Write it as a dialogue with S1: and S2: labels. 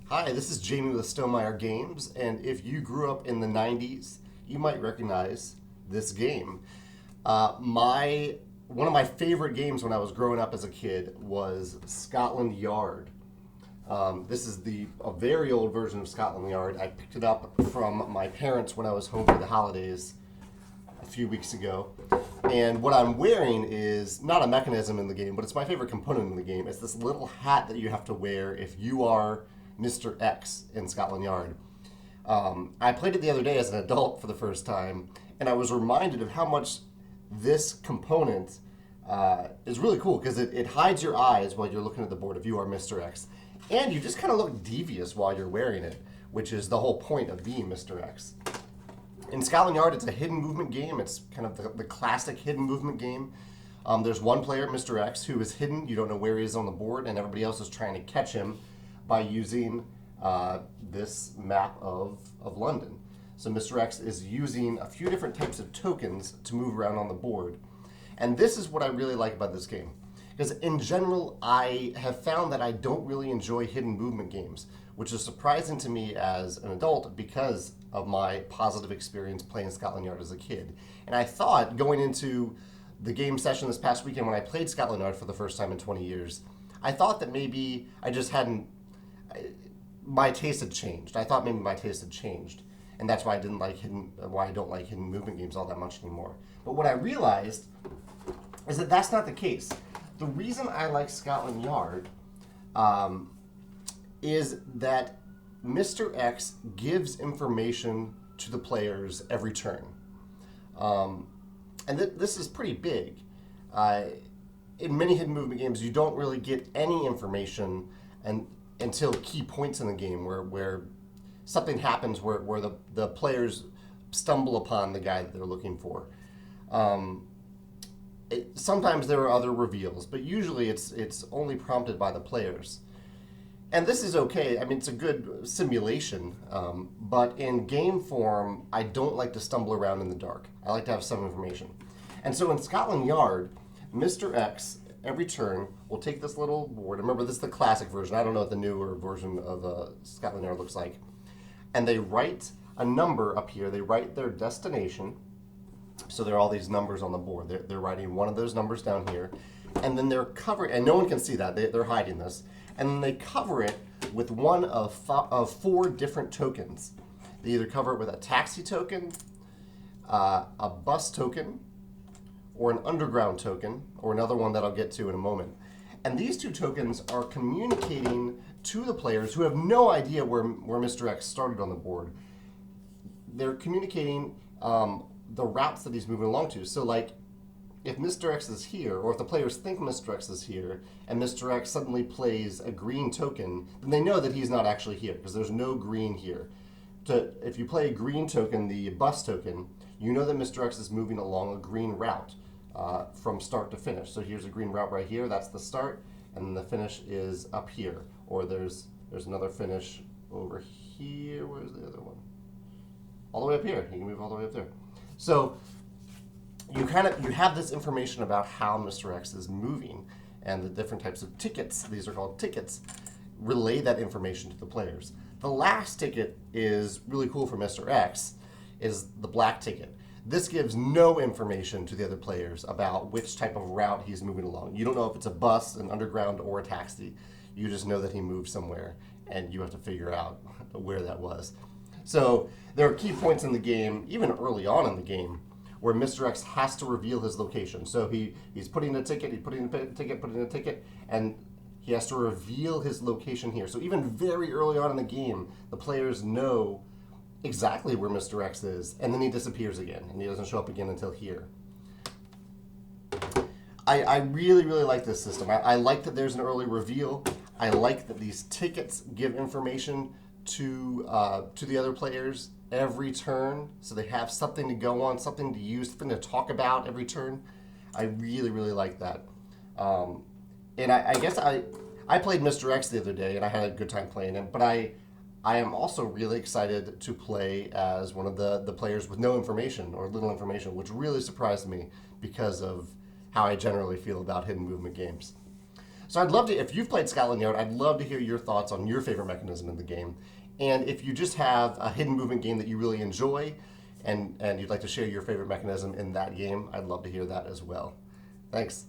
S1: Hi, this is Jamey with Stonemeyer Games, and if you grew up in the 90s, you might recognize this game. One of my favorite games when I was growing up as a kid was Scotland Yard. This is a very old version of Scotland Yard. I picked it up from my parents when I was home for the holidays a few weeks ago. And what I'm wearing is not a mechanism in the game, but it's my favorite component in the game. It's this little hat that you have to wear if you are Mr. X in Scotland Yard. I played it the other day as an adult for the first time, and I was reminded of how much this component is really cool because it hides your eyes while you're looking at the board if you are Mr. X. And you just kind of look devious while you're wearing it, which is the whole point of being Mr. X. In Scotland Yard, it's a hidden movement game. It's kind of the classic hidden movement game. There's one player, Mr. X, who is hidden. You don't know where he is on the board, and everybody else is trying to catch him by using this map of London. So Mr. X is using a few different types of tokens to move around on the board. And this is what I really like about this game. Because in general, I have found that I don't really enjoy hidden movement games, which is surprising to me as an adult because of my positive experience playing Scotland Yard as a kid. And I thought going into the game session this past weekend when I played Scotland Yard for the first time in 20 years, I thought that maybe I just hadn't, my taste had changed. I thought maybe my taste had changed. And that's why I don't like hidden movement games all that much anymore. But what I realized is that that's not the case. The reason I like Scotland Yard is that Mr. X gives information to the players every turn. And this is pretty big. In many hidden movement games, you don't really get any information until key points in the game where something happens where the players stumble upon the guy that they're looking for. Sometimes there are other reveals, but usually it's only prompted by the players. And this is okay. I mean, it's a good simulation, but in game form, I don't like to stumble around in the dark. I like to have some information. And so in Scotland Yard, Mr. X, every turn, will take this little board. Remember, this is the classic version. I don't know what the newer version of Scotland Yard looks like. And they write a number up here. They write their destination. So there are all these numbers on the board. They're writing one of those numbers down here. And then they're covered, and no one can see that. They're hiding this. And then they cover it with one of four different tokens. They either cover it with a taxi token, a bus token, or an underground token, or another one that I'll get to in a moment. And these two tokens are communicating to the players who have no idea where Mr. X started on the board. They're communicating the routes that he's moving along to. So like, if Mr. X is here, or if the players think Mr. X is here, and Mr. X suddenly plays a green token, then they know that he's not actually here, because there's no green here. If you play a green token, the bus token, you know that Mr. X is moving along a green route from start to finish. So here's a green route right here, that's the start, and then the finish is up here. Or there's another finish over here. Where's the other one? All the way up here. You can move all the way up there. So you have this information about how Mr. X is moving, and the different types of tickets, these are called tickets, relay that information to the players. The last ticket is really cool for Mr. X, is the black ticket. This gives no information to the other players about which type of route he's moving along. You don't know if it's a bus, an underground, or a taxi. You just know that he moved somewhere, and you have to figure out where that was. So there are key points in the game, even early on in the game, where Mr. X has to reveal his location. So he's putting a ticket, putting a ticket, and he has to reveal his location here. So even very early on in the game, the players know exactly where Mr. X is, and then he disappears again, and he doesn't show up again until here. I really, really like this system. I like that there's an early reveal. I like that these tickets give information to the other players every turn, so they have something to go on, something to use, something to talk about every turn. I really, really like that. And I guess I played Mr. X the other day, and I had a good time playing him, but I am also really excited to play as one of the players with no information or little information, which really surprised me because of how I generally feel about hidden movement games. So I'd love to, if you've played Scotland Yard, I'd love to hear your thoughts on your favorite mechanism in the game. And if you just have a hidden movement game that you really enjoy and you'd like to share your favorite mechanism in that game, I'd love to hear that as well. Thanks.